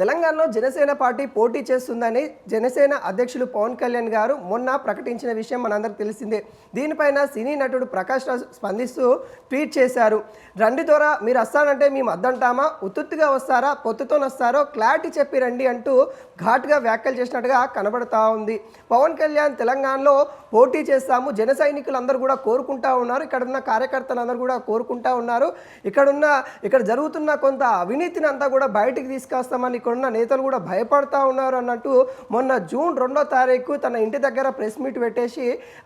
తెలంగాణలో జనసేన పార్టీ పోటీ చేస్తుందని జనసేన అధ్యక్షులు పవన్ కళ్యాణ్ గారు మొన్న ప్రకటించిన విషయం మనందరికీ తెలిసిందే. దీనిపైన సినీ నటుడు ప్రకాష్ రాజ్ స్పందిస్తూ ట్వీట్ చేశారు. రండి ద్వారా మీరు వస్తానంటే మేము అద్దంటామా, ఉత్తుత్తుగా వస్తారా, పొత్తుతో వస్తారో క్లారిటీ చెప్పి రండి అంటూ ఘాటుగా వ్యాఖ్యలు చేసినట్టుగా కనబడతా ఉంది. పవన్ కళ్యాణ్ తెలంగాణలో పోటీ చేస్తాము, జన సైనికులందరూ కూడా కోరుకుంటా ఉన్నారు, ఇక్కడున్న కార్యకర్తలందరూ కూడా కోరుకుంటా ఉన్నారు, ఇక్కడ జరుగుతున్న కొంత అవినీతిని అంతా కూడా బయటికి తీసుకొస్తామని ఇక్కడున్న నేతలు కూడా భయపడతా ఉన్నారు అన్నట్టు మొన్న జూన్ 2వ తారీఖు తన ఇంటి దగ్గర ప్రెస్ మీట్ పెట్టేసి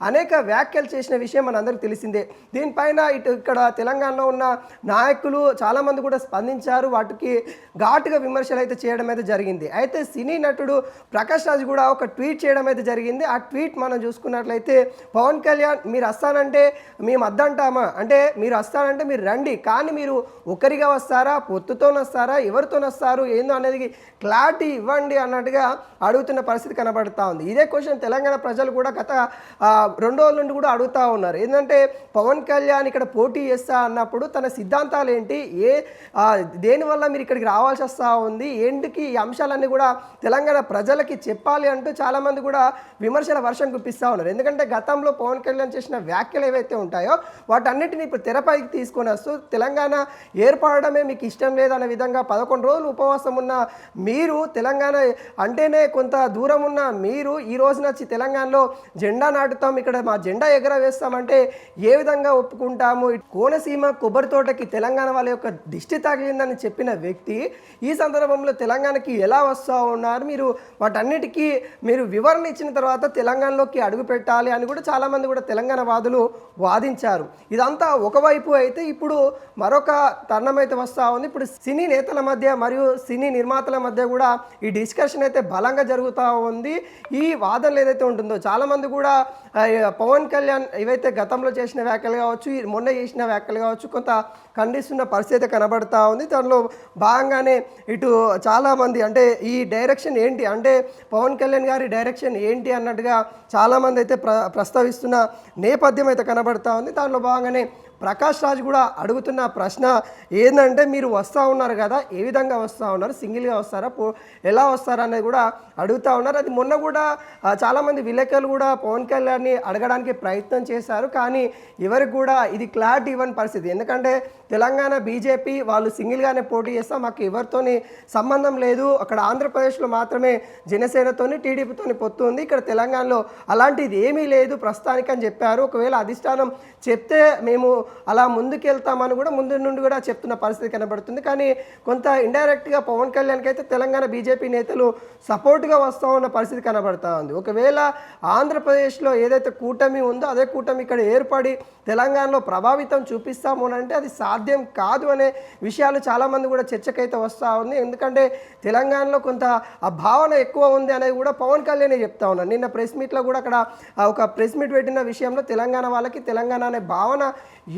అనేక వ్యాఖ్యలు చేసిన విషయం మనందరికీ తెలిసిందే. దీనిపైన ఇక్కడ తెలంగాణలో ఉన్న నాయకులు చాలామంది కూడా స్పందించారు, వాటికి ఘాటుగా విమర్శలు అయితే చేయడం అయితే జరిగింది. అయితే సినీ నటుడు ప్రకాష్ రాజ్ కూడా ఒక ట్వీట్ చేయడం అయితే జరిగింది. ఆ ట్వీట్ మనం చూసుకున్నట్లయితే, పవన్ కళ్యాణ్ మీరు వస్తానంటే మేము అద్దంటామా, అంటే మీరు వస్తానంటే మీరు రండి, కానీ మీరు ఒకరిగా వస్తారా, పొత్తుతో వస్తారా, ఎవరితో వస్తారు ఏందో అనేది క్లారిటీ ఇవ్వండి అన్నట్టుగా అడుగుతున్న పరిస్థితి కనబడుతూ ఉంది. ఇదే క్వశ్చన్ తెలంగాణ ప్రజలు కూడా గత 2 రోజుల నుండి కూడా అడుగుతూ ఉన్నారు. ఏంటంటే పవన్ కళ్యాణ్ ఇక్కడ పోటీ చేస్తా అన్నప్పుడు తన సిద్ధాంతాలు ఏంటి, దేనివల్ల మీరు ఇక్కడికి రావాల్సి వస్తూ ఉంది, ఏంటికి ఈ అంశాలన్నీ కూడా తెలంగాణ ప్రజలకి చెప్పాలి అంటూ చాలామంది కూడా విమర్శల వర్షం గుప్పిస్తూ ఉన్నారు. ఎందుకంటే గతంలో పవన్ కళ్యాణ్ చేసిన వ్యాఖ్యలు ఏవైతే ఉంటాయో వాటన్నిటిని ఇప్పుడు తెరపైకి తీసుకొని వస్తూ తెలంగాణ ఏర్పడమే మీకు ఇష్టం లేదనే విధంగా 11 రోజులు ఉపవాసం ఉన్న మీరు, తెలంగాణ అంటేనే కొంత దూరం ఉన్న మీరు ఈ రోజున వచ్చి తెలంగాణలో జెండా నాటుతాం, ఇక్కడ మా జెండా ఎగరవేస్తామంటే ఏ విధంగా ఒప్పుకుంటాము? కోనసీమ కొబ్బరి తోటకి తెలంగాణ వాళ్ళ యొక్క దిష్టి తగిలిందని చెప్పిన వ్యక్తి ఈ సందర్భంలో తెలంగాణకి ఎలా వస్తూ ఉన్నారు, మీరు వాటన్నిటికీ మీరు వివరణ ఇచ్చిన తర్వాత తెలంగాణలోకి అడుగు పెట్టాలి అని కూడా చాలామంది కూడా తెలంగాణ వాదులు వాదించారు. ఇదంతా ఒకవైపు అయితే ఇప్పుడు మరొక తరుణం అయితే వస్తూ ఉంది. ఇప్పుడు సినీ నేతల మధ్య మరియు సినీ నిర్మాతల మధ్య కూడా ఈ డిస్కషన్ అయితే బలంగా జరుగుతూ ఉంది. ఈ వాదనలు ఏదైతే ఉంటుందో చాలామంది కూడా పవన్ కళ్యాణ్ ఏవైతే గతంలో చేసిన వ్యాఖ్యలు కావచ్చు, మొన్న చేసిన వ్యాఖ్యలు కావచ్చు, కొంత ఖండిస్తున్న పరిస్థితి కనబడతా ఉంది. దానిలో భాగంగానే ఇటు చాలామంది అంటే ఈ డైరెక్షన్ ఏంటి, అంటే పవన్ కళ్యాణ్ గారి డైరెక్షన్ ఏంటి అన్నట్టుగా చాలామంది అయితే ప్రస్తావిస్తున్న నేపథ్యం అయితే కనబడతా ఉంది. దానిలో భాగంగానే ప్రకాష్ రాజ్ కూడా అడుగుతున్న ప్రశ్న ఏంటంటే, మీరు వస్తూ ఉన్నారు కదా, ఏ విధంగా వస్తూ ఉన్నారు, సింగిల్గా వస్తారా, ఎలా వస్తారా అనేది కూడా అడుగుతూ ఉన్నారు. అది మొన్న కూడా చాలామంది విలేకరులు కూడా పవన్ కళ్యాణ్ని అడగడానికి ప్రయత్నం చేశారు, కానీ ఎవరికి కూడా ఇది క్లారిటీ ఇవ్వని పరిస్థితి. ఎందుకంటే తెలంగాణ బీజేపీ వాళ్ళు సింగిల్గానే పోటీ చేస్తాం, మాకు ఎవరితోని సంబంధం లేదు, అక్కడ ఆంధ్రప్రదేశ్లో మాత్రమే జనసేనతోని టీడీపీతోని పొత్తు ఉంది, ఇక్కడ తెలంగాణలో అలాంటిది ఏమీ లేదు ప్రస్తుతానికి అని చెప్పారు. ఒకవేళ అధిష్టానం చెప్తే మేము అలా ముందుకెళ్తామని కూడా ముందు నుండి కూడా చెప్తున్న పరిస్థితి కనబడుతుంది. కానీ కొంత ఇండైరెక్ట్గా పవన్ కళ్యాణ్కి అయితే తెలంగాణ బీజేపీ నేతలు సపోర్ట్గా వస్తూ ఉన్న పరిస్థితి కనబడుతూ ఉంది. ఒకవేళ ఆంధ్రప్రదేశ్లో ఏదైతే కూటమి ఉందో అదే కూటమి ఇక్కడ ఏర్పడి తెలంగాణలో ప్రభావితం చూపిస్తాము అని అంటే అది సాధ్యం కాదు అనే విషయాలు చాలామంది కూడా చర్చకైతే వస్తూ ఉంది. ఎందుకంటే తెలంగాణలో కొంత ఆ భావన ఎక్కువ ఉంది అనేది కూడా పవన్ కళ్యాణ్ చెప్తా ఉన్నారు. నిన్న ప్రెస్ మీట్లో కూడా అక్కడ ఒక ప్రెస్ మీట్ పెట్టిన విషయంలో తెలంగాణ వాళ్ళకి తెలంగాణ అనే భావన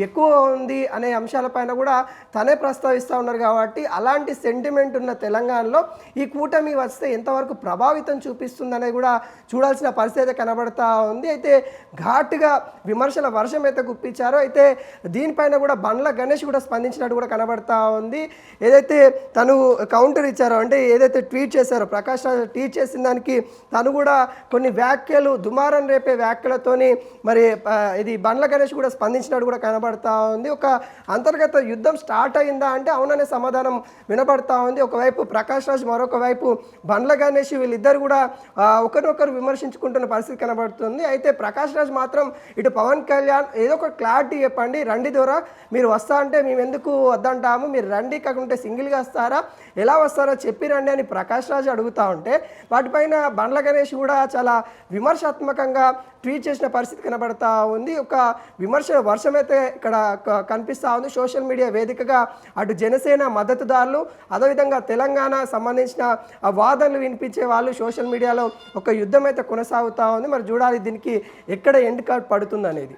ఎక్కువ ఉంది అనే అంశాలపైన కూడా తనే ప్రస్తావిస్తూ ఉన్నారు. కాబట్టి అలాంటి సెంటిమెంట్ ఉన్న తెలంగాణలో ఈ కూటమి వస్తే ఎంతవరకు ప్రభావితం చూపిస్తుంది అనేది కూడా చూడాల్సిన పరిస్థితి కనబడతా ఉంది. అయితే ఘాటుగా విమర్శల వర్షం అయితే గుప్పించారో, అయితే దీనిపైన కూడా బండ్ల గణేష్ కూడా స్పందించినట్టు కూడా కనబడతా ఉంది. ఏదైతే తను కౌంటర్ ఇచ్చారో, అంటే ఏదైతే ట్వీట్ చేశారో ప్రకాష్ రాజ్ ట్వీట్ చేసిన దానికి తను కూడా కొన్ని వ్యాఖ్యలు దుమారం రేపే వ్యాఖ్యలతోని మరి ఇది బండ్ల గణేష్ కూడా స్పందించినట్టు కూడా కనబడతా ఉంది. ఒక అంతర్గత యుద్ధం స్టార్ట్ అయిందా అంటే అవుననే సమాధానం వినబడతా ఉంది. ఒకవైపు ప్రకాష్ రాజ్, మరొక వైపు బండ్ల గణేష్, వీళ్ళిద్దరు కూడా ఒకరినొకరు విమర్శించుకుంటున్న పరిస్థితి కనబడుతుంది. అయితే ప్రకాష్ రాజ్ మాత్రం ఇటు పవన్ కళ్యాణ్ ఏదో ఒక క్లారిటీ చెప్పండి, రండి ద్వారా మీరు వస్తా అంటే మేము ఎందుకు వద్దంటాము, మీరు రండి, కాకుంటే సింగిల్గా వస్తారా, ఎలా వస్తారో చెప్పి రండి అని ప్రకాష్ రాజ్ అడుగుతూ ఉంటే వాటిపైన బండ్ల గణేష్ కూడా చాలా విమర్శాత్మకంగా ట్వీట్ చేసిన పరిస్థితి కనబడతా ఉంది. ఒక విమర్శ వర్షం అయితే ఇక్కడ కనిపిస్తూ ఉంది. సోషల్ మీడియా వేదికగా అటు జనసేన మద్దతుదారులు, అదేవిధంగా తెలంగాణ సంబంధించిన వాదనలు వినిపించే వాళ్ళు సోషల్ మీడియాలో ఒక యుద్ధం అయితే కొనసాగుతూ ఉంది. మరి చూడాలి దీనికి ఎక్కడ ఎండ్ కార్డ్ పడుతుంది అనేది.